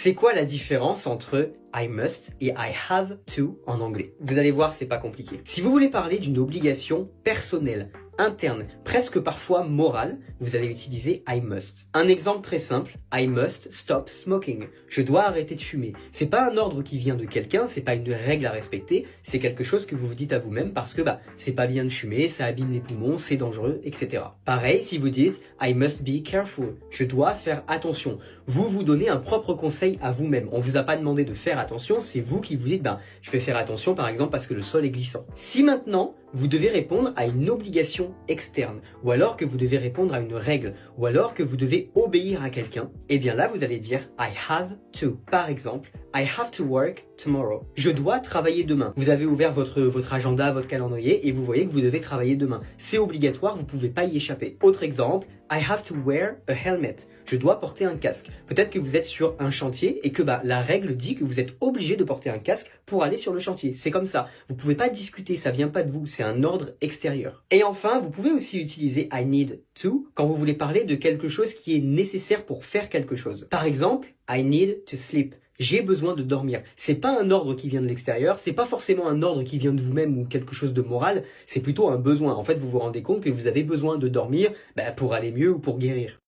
C'est quoi la différence entre I must et I have to en anglais? Vous allez voir, c'est pas compliqué. Si vous voulez parler d'une obligation personnelle, interne, presque parfois morale, vous allez utiliser I must. Un exemple très simple, I must stop smoking. Je dois arrêter de fumer. C'est pas un ordre qui vient de quelqu'un, c'est pas une règle à respecter, c'est quelque chose que vous vous dites à vous-même parce que c'est pas bien de fumer, ça abîme les poumons, c'est dangereux, etc. Pareil, si vous dites I must be careful. Je dois faire attention. Vous vous donnez un propre conseil à vous-même. On vous a pas demandé de faire attention, c'est vous qui vous dites je vais faire attention par exemple parce que le sol est glissant. Si maintenant vous devez répondre à une obligation externe, ou alors que vous devez répondre à une règle, ou alors que vous devez obéir à quelqu'un, eh bien là vous allez dire I have to. Par exemple, I have to work tomorrow. Je dois travailler demain. Vous avez ouvert votre agenda, votre calendrier et vous voyez que vous devez travailler demain. C'est obligatoire, vous pouvez pas y échapper. Autre exemple, I have to wear a helmet. Je dois porter un casque. Peut-être que vous êtes sur un chantier et que la règle dit que vous êtes obligé de porter un casque pour aller sur le chantier. C'est comme ça. Vous pouvez pas discuter, ça vient pas de vous, c'est un ordre extérieur. Et enfin, vous pouvez aussi utiliser I need to quand vous voulez parler de quelque chose qui est nécessaire pour faire quelque chose. Par exemple, I need to sleep. J'ai besoin de dormir. C'est pas un ordre qui vient de l'extérieur, c'est pas forcément un ordre qui vient de vous-même ou quelque chose de moral, c'est plutôt un besoin. En fait, vous vous rendez compte que vous avez besoin de dormir pour aller mieux ou pour guérir.